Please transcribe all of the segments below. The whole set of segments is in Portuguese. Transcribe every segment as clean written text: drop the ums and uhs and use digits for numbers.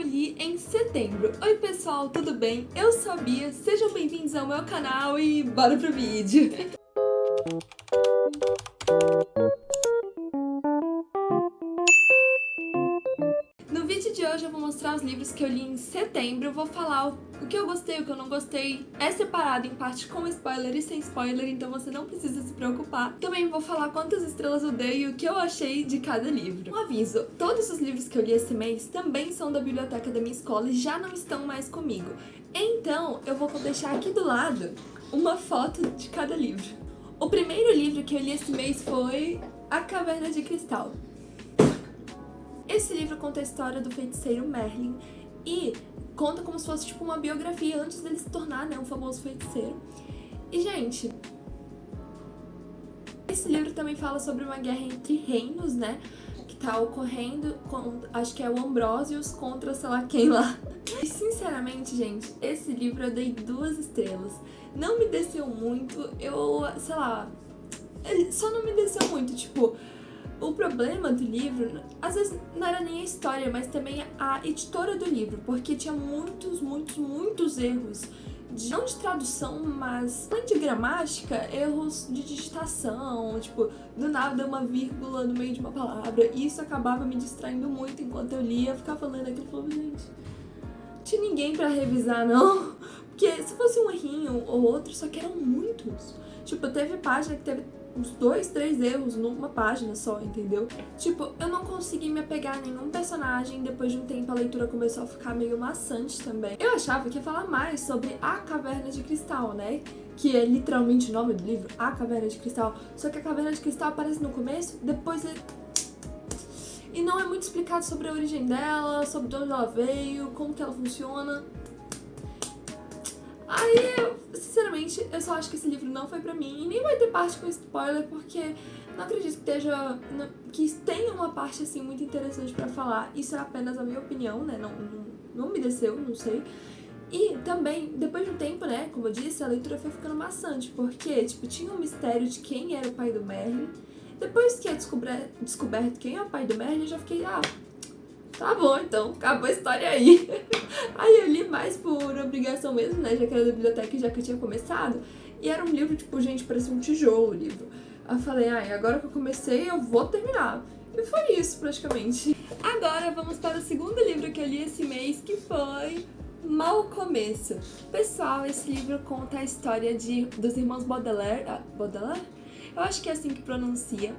li em setembro. Oi pessoal, tudo bem? Eu sou a Bia, sejam bem-vindos ao meu canal e bora pro vídeo! No vídeo de hoje eu vou mostrar os livros que eu li em setembro, eu vou falar o que eu gostei, o que eu não gostei. É separado em parte com spoiler e sem spoiler, então você não precisa se preocupar. Também vou falar quantas estrelas eu dei e o que eu achei de cada livro. Um aviso, todos os livros que eu li esse mês também são da biblioteca da minha escola e já não estão mais comigo. Então eu vou deixar aqui do lado uma foto de cada livro. O primeiro livro que eu li esse mês foi A Caverna de Cristal. Esse livro conta a história do feiticeiro Merlin e conta como se fosse tipo uma biografia antes dele se tornar, né, um famoso feiticeiro. E, gente, esse livro também fala sobre uma guerra entre reinos, né, que tá ocorrendo, acho que é o Ambrosius contra sei lá quem lá. E, sinceramente, gente, esse livro eu dei 2 estrelas. Não me desceu muito, sei lá, só não me desceu muito, tipo... O problema do livro, às vezes não era nem a história, mas também a editora do livro, porque tinha muitos erros, não de tradução, mas além de gramática, erros de digitação, tipo, do nada uma vírgula no meio de uma palavra, e isso acabava me distraindo muito enquanto eu lia, eu ficava lendo aquilo e falava, gente, não tinha ninguém pra revisar não, porque se fosse um errinho ou outro, só que eram muitos, tipo, teve página que teve uns 2, 3 erros numa página só, entendeu? Tipo, eu não consegui me apegar a nenhum personagem, depois de um tempo a leitura começou a ficar meio maçante também. Eu achava que ia falar mais sobre A Caverna de Cristal, né? Que é literalmente o nome do livro, A Caverna de Cristal. Só que a Caverna de Cristal aparece no começo, depois e não é muito explicado sobre a origem dela, sobre de onde ela veio, como que ela funciona. Aí, sinceramente, eu só acho que esse livro não foi pra mim e nem vai ter parte com spoiler, porque não acredito que tenha uma parte assim muito interessante pra falar. Isso é apenas a minha opinião, né? Não me desceu, não sei. E também, depois de um tempo, né, como eu disse, a leitura foi ficando maçante, porque, tipo, tinha um mistério de quem era o pai do Merlin. Depois que é descoberto quem é o pai do Merlin, eu já fiquei, tá bom, então, acabou a história aí. Aí eu li mais por obrigação mesmo, né, já que era da biblioteca e já que eu tinha começado. E era um livro, tipo, gente, parecia um tijolo o livro. Aí eu falei, agora que eu comecei, eu vou terminar. E foi isso, praticamente. Agora vamos para o segundo livro que eu li esse mês, que foi Mau Começo. Pessoal, esse livro conta a história dos irmãos Baudelaire. Baudelaire? Eu acho que é assim que pronuncia.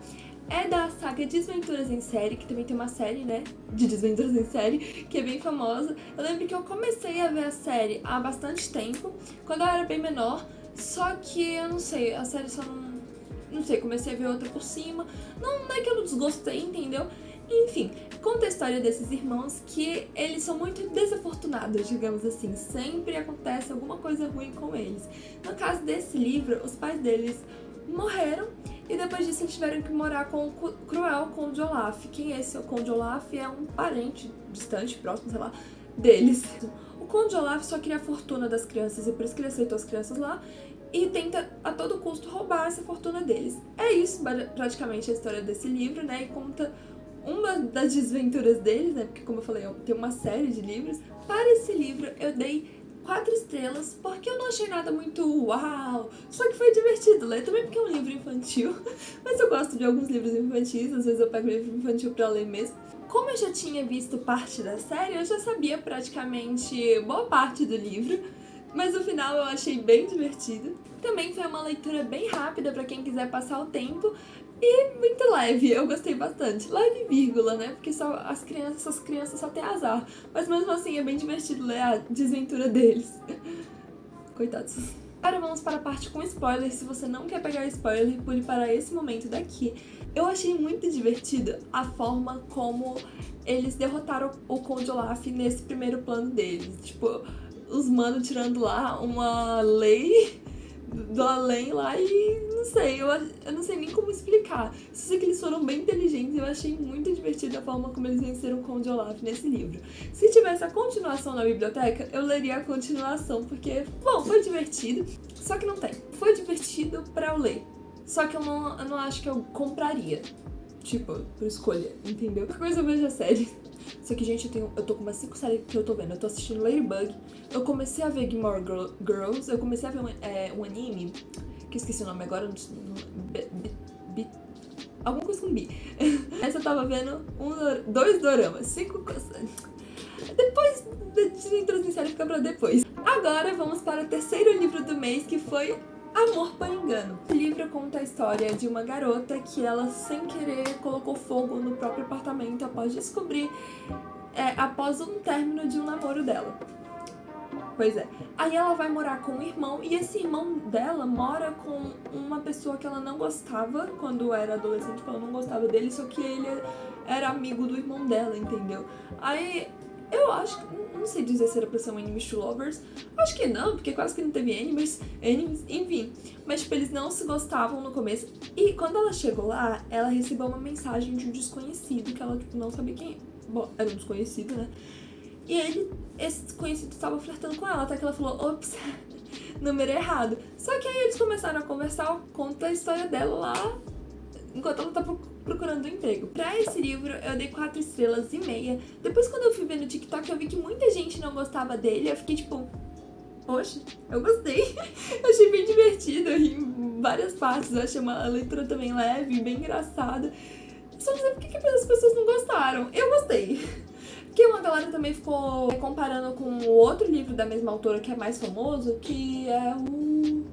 É da saga Desventuras em Série, que também tem uma série, né, de Desventuras em Série, que é bem famosa. Eu lembro que eu comecei a ver a série há bastante tempo, quando eu era bem menor, só que eu não sei, a série só não sei, comecei a ver outra por cima. Não é que eu não desgostei, entendeu? Enfim, conta a história desses irmãos que eles são muito desafortunados, digamos assim. Sempre acontece alguma coisa ruim com eles. No caso desse livro, os pais deles morreram e depois disso eles tiveram que morar com o cruel Conde Olaf. Quem é esse? O Conde Olaf é um parente distante, próximo, sei lá, deles. O Conde Olaf só queria a fortuna das crianças e por isso que ele aceitou as crianças lá e tenta a todo custo roubar essa fortuna deles. É isso praticamente a história desse livro, né? E conta uma das desventuras deles, né? Porque como eu falei, tem uma série de livros. Para esse livro eu dei 4 estrelas, porque eu não achei nada muito uau, só que foi divertido ler, também porque é um livro infantil, mas eu gosto de alguns livros infantis, às vezes eu pego livro infantil pra ler mesmo. Como eu já tinha visto parte da série, eu já sabia praticamente boa parte do livro, mas no final eu achei bem divertido. Também foi uma leitura bem rápida pra quem quiser passar o tempo, e muito leve, eu gostei bastante. Leve vírgula, né? Porque só essas crianças só têm azar. Mas mesmo assim é bem divertido ler a desventura deles. Coitados. Agora vamos para a parte com spoiler. Se você não quer pegar spoiler, pule para esse momento daqui. Eu achei muito divertido a forma como eles derrotaram o Conde Olaf nesse primeiro plano deles. Tipo, os manos tirando lá uma lei do além lá e não sei, eu não sei nem como explicar. Só sei que eles foram bem inteligentes e eu achei muito divertido a forma como eles venceram o Conde Olaf nesse livro. Se tivesse a continuação na biblioteca, eu leria a continuação, porque, bom, foi divertido, só que não tem. Foi divertido pra eu ler, só que eu não acho que eu compraria, tipo, por escolha, entendeu? Qualquer coisa eu vejo a série. Só que, gente, eu tô com umas 5 séries que eu tô vendo. Eu tô assistindo Ladybug, eu comecei a ver Gilmore Girls, eu comecei a ver um anime, que eu esqueci o nome agora, alguma coisa com bi. Essa eu tava vendo 2 doramas, 5 coisas. Depois de introduzir em série fica pra depois. Agora vamos para o terceiro livro do mês, que foi Amor por Engano. O livro conta a história de uma garota que ela, sem querer, colocou fogo no próprio apartamento após descobrir, após um término de um namoro dela. Pois é. Aí ela vai morar com um irmão, e esse irmão dela mora com uma pessoa que ela não gostava quando era adolescente, ela não gostava dele, só que ele era amigo do irmão dela, entendeu? Aí eu acho que, não sei dizer se era pra ser um Enemies to Lovers, acho que não, porque quase que não teve enemies, enfim. Mas, tipo, eles não se gostavam no começo. E quando ela chegou lá, ela recebeu uma mensagem de um desconhecido, que ela, tipo, não sabia quem é. Bom, era um desconhecido, né? E esse desconhecido estava flertando com ela, até que ela falou, ops, número errado. Só que aí eles começaram a conversar, conta a história dela lá, enquanto ela tá procurando um emprego. Pra esse livro, eu dei 4 estrelas e meia. Depois, quando eu fui ver no TikTok, eu vi que muita gente não gostava dele. Eu fiquei tipo, poxa, eu gostei. Eu achei bem divertido, eu ri em várias partes. Eu achei uma leitura também leve, bem engraçada. Só não sei por que as pessoas não gostaram. Eu gostei. Porque uma galera também ficou comparando com o outro livro da mesma autora, que é mais famoso, que é o...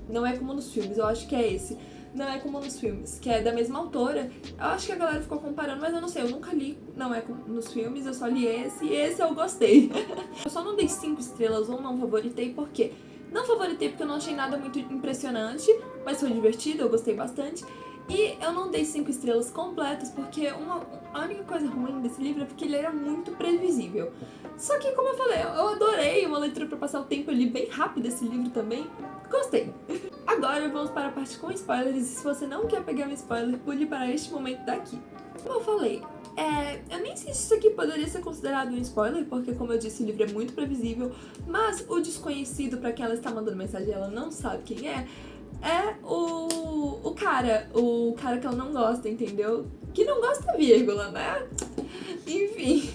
Não é como nos filmes, eu acho que é esse. Não é como nos filmes, que é da mesma autora. Eu acho que a galera ficou comparando, mas eu não sei, eu nunca li Não É Como nos Filmes, eu só li esse, e esse eu gostei. Eu só não dei 5 estrelas ou não favoritei, por quê? Não favoritei porque eu não achei nada muito impressionante, mas foi divertido, eu gostei bastante. E eu não dei 5 estrelas completas, porque a única coisa ruim desse livro é porque ele era muito previsível. Só que, como eu falei, eu adorei uma leitura pra passar o tempo, eu li bem rápido esse livro também. Gostei. Agora vamos para a parte com spoilers, e se você não quer pegar um spoiler, pule para este momento daqui. Como eu falei, eu nem sei se isso aqui poderia ser considerado um spoiler, porque, como eu disse, o livro é muito previsível, mas o desconhecido pra quem ela está mandando mensagem e ela não sabe quem é o cara que ela não gosta, entendeu? Que não gosta, vírgula, né? Enfim.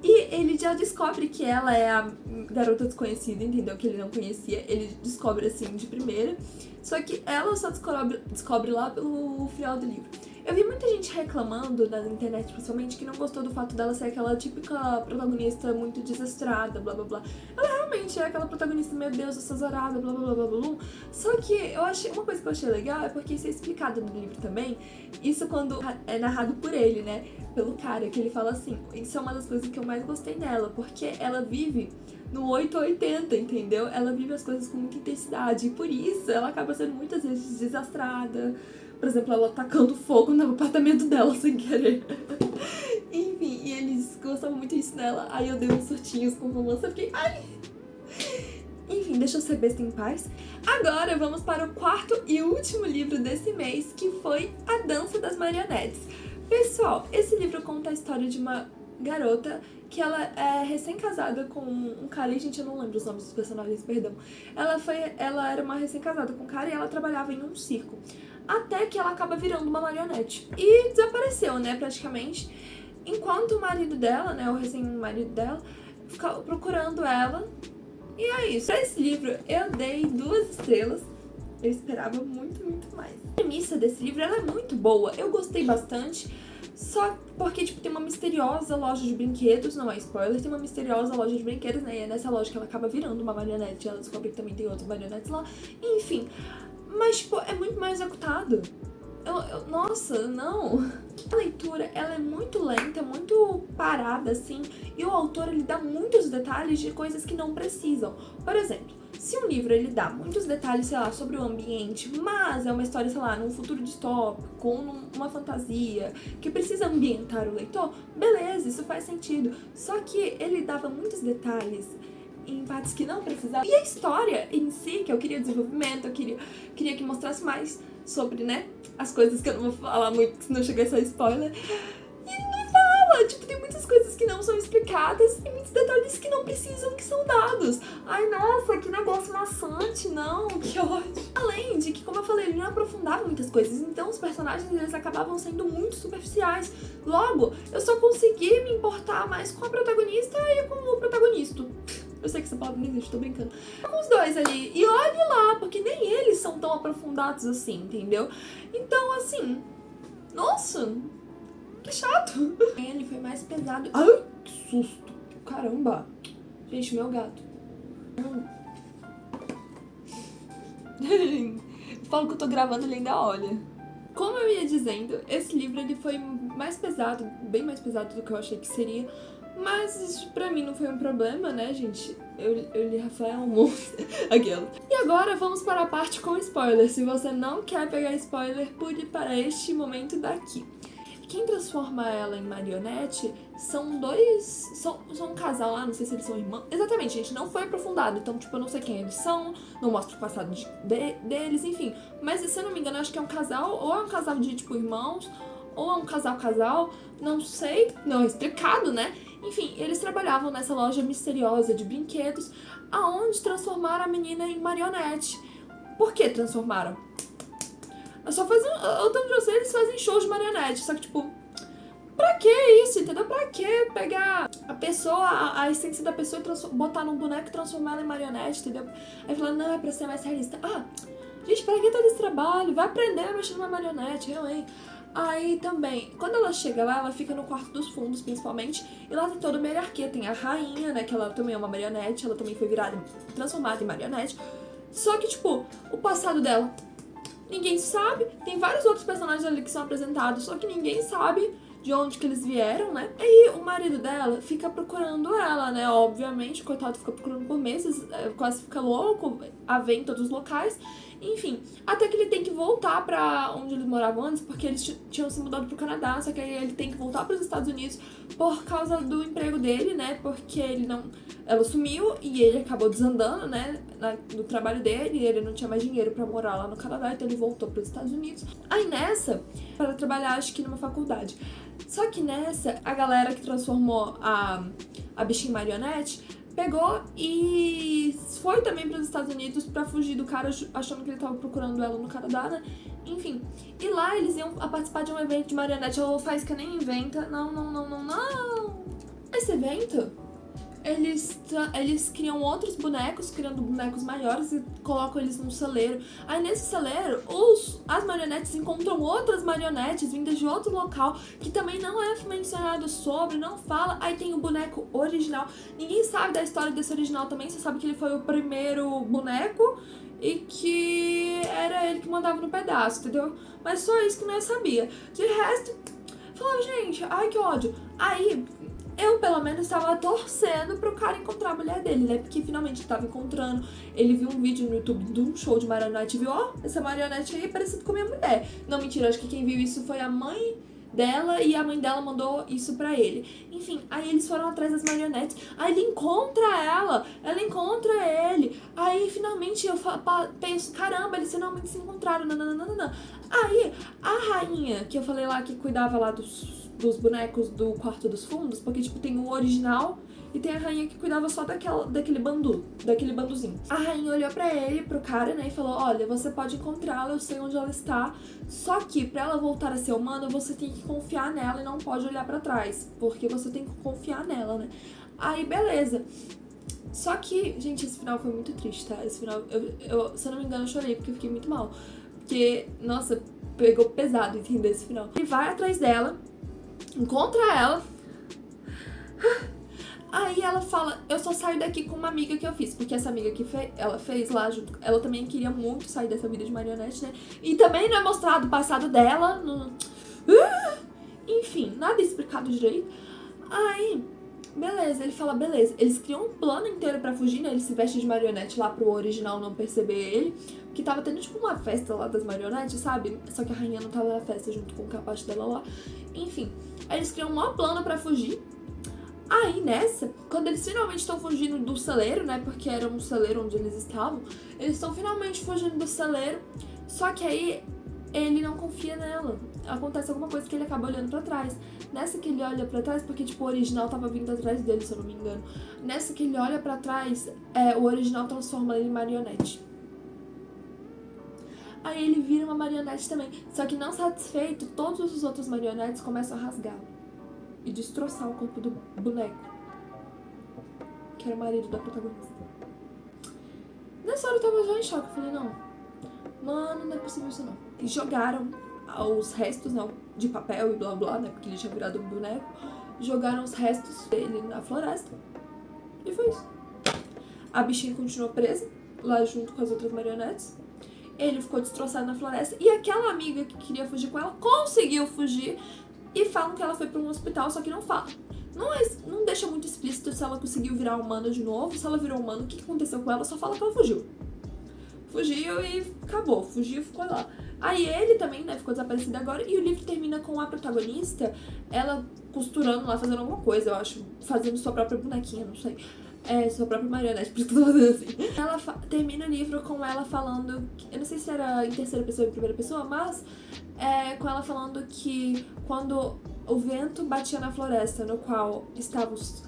E ele já descobre que ela é a garota desconhecida, entendeu? Que ele não conhecia. Ele descobre assim de primeira. Só que ela só descobre lá pelo final do livro. Eu vi muita gente reclamando na internet, principalmente, que não gostou do fato dela ser aquela típica protagonista muito desastrada, blá blá blá. Ela realmente é aquela protagonista, meu Deus, assazorada, blá blá blá blá blá. Só que uma coisa que eu achei legal é porque isso é explicado no livro também. Isso quando é narrado por ele, né? Pelo cara, que ele fala assim, isso é uma das coisas que eu mais gostei nela, porque ela vive no 880, entendeu? Ela vive as coisas com muita intensidade, e por isso ela acaba sendo muitas vezes desastrada. Por exemplo, ela tacando fogo no apartamento dela sem querer. Enfim, e eles gostavam muito disso nela. Aí eu dei uns surtinhos com romance, eu fiquei, ai... Enfim, deixa eu ser besta em paz. Agora vamos para o 4º e último livro desse mês, que foi A Dança das Marionetes. Pessoal, esse livro conta a história de uma garota que ela é recém-casada com um cara, e gente, eu não lembro os nomes dos personagens, perdão. Ela era uma recém-casada com um cara e ela trabalhava em um circo. Até que ela acaba virando uma marionete. E desapareceu, né, praticamente. Enquanto o marido dela, né, o recém-marido dela, fica procurando ela. E é isso. Pra esse livro, eu dei 2 estrelas. Eu esperava muito, muito mais. A premissa desse livro, ela é muito boa. Eu gostei bastante. Só porque, tipo, tem uma misteriosa loja de brinquedos, não é spoiler, tem uma misteriosa loja de brinquedos, né, e é nessa loja que ela acaba virando uma marionete, ela descobre que também tem outras marionetes lá, enfim. Mas, tipo, é muito mal executado. Nossa, não. A leitura, ela é muito lenta, muito parada, assim, e o autor, ele dá muitos detalhes de coisas que não precisam. Por exemplo, se um livro, ele dá muitos detalhes, sei lá, sobre o ambiente, mas é uma história, sei lá, num futuro distópico, com uma fantasia, que precisa ambientar o leitor, beleza, isso faz sentido. Só que ele dava muitos detalhes em partes que não precisavam. E a história em si, que eu queria desenvolvimento, eu queria que mostrasse mais sobre, né, as coisas que eu não vou falar muito, que senão chega a ser spoiler. E não fala, tipo, tem muitas coisas que não são explicadas e muitos detalhes que não precisam, que são dados. Ai, nossa, que negócio maçante, não, que ódio. Além de que, como eu falei, ele não aprofundava muitas coisas, então os personagens, eles acabavam sendo muito superficiais. Logo, eu só consegui me importar mais com a protagonista e com o protagonista. Eu sei que essa palavra não existe, tô brincando. Com os dois ali. E olhe lá, porque nem eles são tão aprofundados assim, entendeu? Então, assim, nossa, que chato. Ele foi mais pesado. Ai, que susto. Caramba. Gente, meu gato. Falo que eu tô gravando, ele ainda olha. Como eu ia dizendo, esse livro ele foi mais pesado, bem mais pesado do que eu achei que seria. Mas isso pra mim não foi um problema, né, gente? Eu li Rafael Montes. Aquela. E agora vamos para a parte com spoiler. Se você não quer pegar spoiler, pule para este momento daqui. Quem transforma ela em marionete são dois... São um casal lá, não sei se eles são irmãos. Exatamente, gente, não foi aprofundado. Então, tipo, eu não sei quem eles são, não mostra o passado deles, enfim. Mas, se eu não me engano, acho que é um casal, ou é um casal de, tipo, irmãos, ou é um casal, não sei. Não é explicado, né? Enfim, eles trabalhavam nessa loja misteriosa de brinquedos, aonde transformaram a menina em marionete. Por que transformaram? Eu tanto de eles fazem shows de marionete, só que tipo, pra que isso, entendeu? Pra que pegar a pessoa, a essência da pessoa e botar num boneco e transformar ela em marionete, entendeu? Aí falando, não, é pra ser mais realista. Ah, gente, pra que todo esse trabalho? Vai aprender a mexer numa marionete, eu, hein? Aí também, quando ela chega lá, ela fica no quarto dos fundos, principalmente, e lá tem toda uma hierarquia. Tem a rainha, né, que ela também é uma marionete, ela também foi transformada em marionete. Só que, tipo, o passado dela, ninguém sabe. Tem vários outros personagens ali que são apresentados, só que ninguém sabe de onde que eles vieram, né? Aí o marido dela fica procurando ela, né? Obviamente, o coitado fica procurando por meses, quase fica louco, a ver em todos os locais. Enfim, até que ele tem que voltar pra onde eles moravam antes, porque eles tinham se mudado pro Canadá, só que aí ele tem que voltar pros Estados Unidos por causa do emprego dele, né? Porque ele não... Ela sumiu e ele acabou desandando, né? No trabalho dele, e ele não tinha mais dinheiro pra morar lá no Canadá, então ele voltou pros Estados Unidos. Aí nessa, para trabalhar, acho que numa faculdade. Só que nessa, a galera que transformou a bichinha em marionete pegou e foi também para os Estados Unidos pra fugir do cara, achando que ele tava procurando ela no Canadá, né? Enfim, e lá eles iam participar de um evento de marionete. Ela faz que nem inventa. Não. Esse evento, eles criam outros bonecos, criando bonecos maiores e colocam eles num celeiro. Aí nesse celeiro, as marionetes encontram outras marionetes vindas de outro local que também não é mencionado sobre, não fala. Aí tem o boneco original. Ninguém sabe da história desse original também, você sabe que ele foi o primeiro boneco e que era ele que mandava no pedaço, entendeu? Mas só isso que nós sabia. De resto, falava, gente, ai que ódio. Aí eu, pelo menos, estava torcendo pro cara encontrar a mulher dele, né? Porque finalmente ele tava encontrando. Ele viu um vídeo no YouTube de um show de marionete e viu, ó, essa marionete aí é parecida com a minha mulher. Não, mentira, acho que quem viu isso foi a mãe dela e a mãe dela mandou isso pra ele. Enfim, aí eles foram atrás das marionetes. Aí ele encontra ela encontra ele. Aí finalmente eu penso, caramba, eles finalmente se encontraram. Nananana. Aí a rainha, que eu falei lá que cuidava lá dos bonecos do quarto dos fundos, porque tipo tem o original e tem a rainha que cuidava só daquele banduzinho. A rainha olhou pra ele, pro cara, né, e falou, olha, você pode encontrá-la, eu sei onde ela está, só que pra ela voltar a ser humana, você tem que confiar nela e não pode olhar pra trás, porque você tem que confiar nela, né. Aí, beleza. Só que, gente, esse final foi muito triste, tá? Esse final, se eu não me engano, eu chorei, porque eu fiquei muito mal. Porque, nossa, pegou pesado, entendeu, esse final. Ele vai atrás dela, encontra ela. Aí ela fala, eu só saio daqui com uma amiga que eu fiz. Porque essa amiga que ela fez lá junto, ela também queria muito sair dessa vida de marionete, né? E também não é mostrado o passado dela. Enfim, nada explicado direito. Aí, beleza, ele fala, beleza. Eles criam um plano inteiro pra fugir, né? Ele se veste de marionete lá pro original não perceber ele. Que tava tendo tipo uma festa lá das marionetes, sabe? Só que a rainha não tava na festa junto com o capaz dela lá. Enfim, aí eles criam um maior plano pra fugir. Aí nessa, quando eles finalmente estão fugindo do celeiro, né? Porque era um celeiro onde eles estavam. Eles estão finalmente fugindo do celeiro. Só que aí ele não confia nela. Acontece alguma coisa que ele acaba olhando pra trás. Nessa que ele olha pra trás, porque tipo, o original tava vindo atrás dele, se eu não me engano. Nessa que ele olha pra trás, o original transforma ele em marionete. Aí ele vira uma marionete também. Só que não satisfeito, todos os outros marionetes começam a rasgá-lo e destroçar o corpo do boneco, que era o marido da protagonista. Nessa hora eu tava já em choque. Eu falei, não, mano, não é possível isso não. E jogaram os restos, não, de papel e blá blá, né, porque ele tinha virado um boneco. Jogaram os restos dele na floresta. E foi isso. A bichinha continuou presa, lá junto com as outras marionetes. Ele ficou destroçado na floresta. E aquela amiga que queria fugir com ela conseguiu fugir. E falam que ela foi pra um hospital, só que não falam. Não deixa muito explícito se ela conseguiu virar humana de novo. Se ela virou humana, o que aconteceu com ela? Só fala que ela fugiu. Fugiu e acabou. Fugiu e ficou lá. Aí ele também, né, ficou desaparecido agora. E o livro termina com a protagonista, ela costurando lá, fazendo alguma coisa, eu acho. Fazendo sua própria bonequinha, não sei. Sua própria marionete, por isso que eu tô falando assim. Ela termina o livro com ela falando, eu não sei se era em terceira pessoa ou em primeira pessoa, mas com ela falando que quando o vento batia na floresta no qual estavam os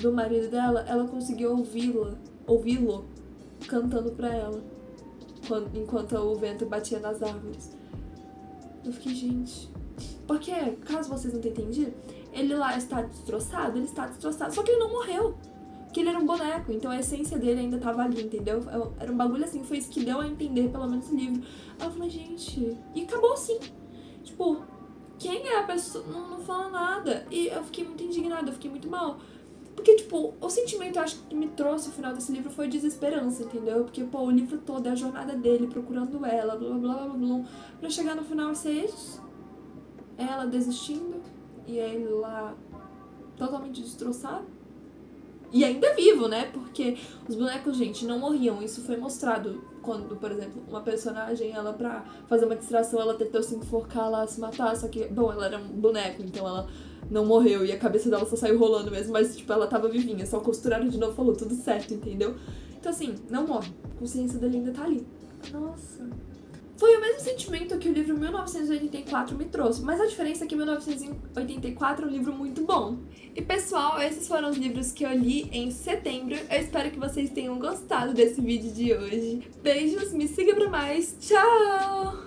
do marido dela, ela conseguiu ouvi-lo cantando pra ela enquanto o vento batia nas árvores. Eu fiquei, gente... Porque, caso vocês não tenham entendido, ele lá está destroçado, só que ele não morreu. Porque ele era um boneco, então a essência dele ainda tava ali, entendeu? Era um bagulho assim, foi isso que deu a entender, pelo menos no livro. Aí eu falei, gente... E acabou assim. Tipo, quem é a pessoa? Não fala nada. E eu fiquei muito indignada, eu fiquei muito mal. Porque, tipo, o sentimento, eu acho, que me trouxe o final desse livro foi desesperança, entendeu? Porque, pô, o livro todo é a jornada dele, procurando ela, blá, blá, blá, blá, blá. Pra chegar no final e ser isso. Ela desistindo, e ele lá totalmente destroçado. E ainda vivo, né? Porque os bonecos, gente, não morriam. Isso foi mostrado quando, por exemplo, uma personagem, ela pra fazer uma distração, ela tentou se enforcar lá, se matar. Só que, bom, ela era um boneco, então ela não morreu. E a cabeça dela só saiu rolando mesmo. Mas, tipo, ela tava vivinha. Só costuraram de novo, falou tudo certo, entendeu? Então, assim, não morre. A consciência dele ainda tá ali. Nossa... Foi o mesmo sentimento que o livro 1984 me trouxe, mas a diferença é que 1984 é um livro muito bom. E pessoal, esses foram os livros que eu li em setembro. Eu espero que vocês tenham gostado desse vídeo de hoje. Beijos, me siga pra mais. Tchau!